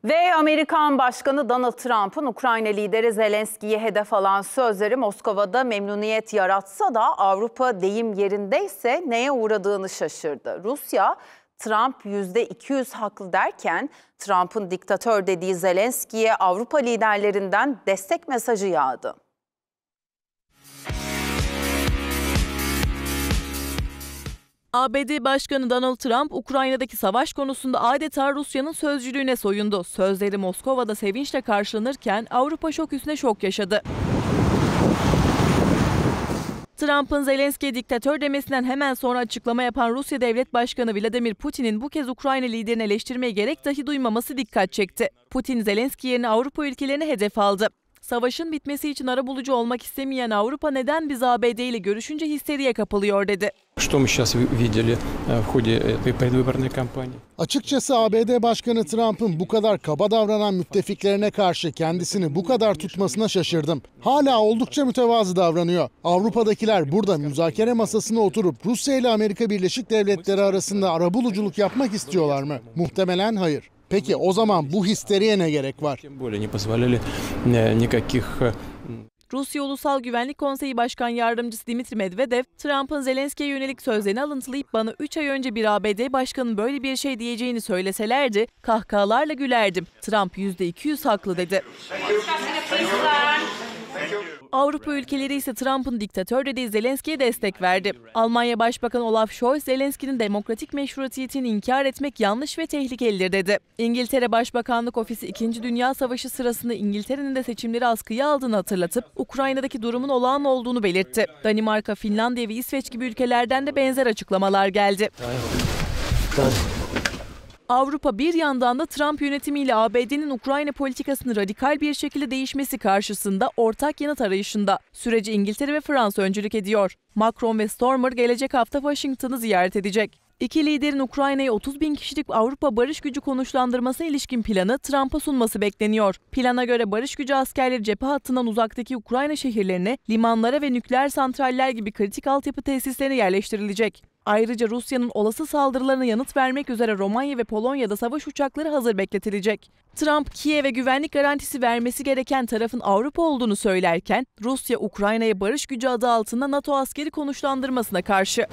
Ve Amerikan Başkanı Donald Trump'ın Ukrayna lideri Zelenski'ye hedef alan sözleri Moskova'da memnuniyet yaratsa da Avrupa deyim yerindeyse neye uğradığını şaşırdı. Rusya, Trump %200 haklı derken Trump'ın diktatör dediği Zelenski'ye Avrupa liderlerinden destek mesajı yağdı. ABD Başkanı Donald Trump, Ukrayna'daki savaş konusunda adeta Rusya'nın sözcülüğüne soyundu. Sözleri Moskova'da sevinçle karşılanırken Avrupa şok üstüne şok yaşadı. Trump'ın Zelenski'ye diktatör demesinden hemen sonra açıklama yapan Rusya Devlet Başkanı Vladimir Putin'in bu kez Ukrayna liderini eleştirmeye gerek dahi duymaması dikkat çekti. Putin, Zelenski yerine Avrupa ülkelerini hedef aldı. Savaşın bitmesi için arabulucu olmak istemeyen Avrupa neden biz ABD ile görüşünce histeriye kapılıyor dedi. Açıkçası ABD Başkanı Trump'ın bu kadar kaba davranan müttefiklerine karşı kendisini bu kadar tutmasına şaşırdım. Hala oldukça mütevazı davranıyor. Avrupa'dakiler burada müzakere masasına oturup Rusya ile Amerika Birleşik Devletleri arasında arabuluculuk yapmak istiyorlar mı? Muhtemelen hayır. Peki o zaman bu histeriye ne gerek var? Rusya Ulusal Güvenlik Konseyi Başkan Yardımcısı Dmitri Medvedev, Trump'ın Zelenski'ye yönelik sözlerini alıntılayıp bana 3 ay önce bir ABD Başkanı'nın böyle bir şey diyeceğini söyleselerdi, kahkahalarla gülerdim. Trump %200 haklı dedi. Avrupa ülkeleri ise Trump'ın diktatör dediği Zelenski'ye destek verdi. Almanya Başbakanı Olaf Scholz, Zelenski'nin demokratik meşruiyetini inkar etmek yanlış ve tehlikelidir dedi. İngiltere Başbakanlık Ofisi 2. Dünya Savaşı sırasında İngiltere'nin de seçimleri askıya aldığını hatırlatıp Ukrayna'daki durumun olağan olduğunu belirtti. Danimarka, Finlandiya ve İsveç gibi ülkelerden de benzer açıklamalar geldi. Avrupa bir yandan da Trump yönetimiyle ABD'nin Ukrayna politikasını radikal bir şekilde değişmesi karşısında ortak yanıt arayışında. Süreci İngiltere ve Fransa öncülük ediyor. Macron ve Starmer gelecek hafta Washington'ı ziyaret edecek. İki liderin Ukrayna'ya 30.000 kişilik Avrupa barış gücü konuşlandırmasına ilişkin planı Trump'a sunması bekleniyor. Plana göre barış gücü askerleri cephe hattından uzaktaki Ukrayna şehirlerine, limanlara ve nükleer santraller gibi kritik altyapı tesislerine yerleştirilecek. Ayrıca Rusya'nın olası saldırılarına yanıt vermek üzere Romanya ve Polonya'da savaş uçakları hazır bekletilecek. Trump, Kiev'e güvenlik garantisi vermesi gereken tarafın Avrupa olduğunu söylerken, Rusya, Ukrayna'ya barış gücü adı altında NATO askeri konuşlandırmasına karşı.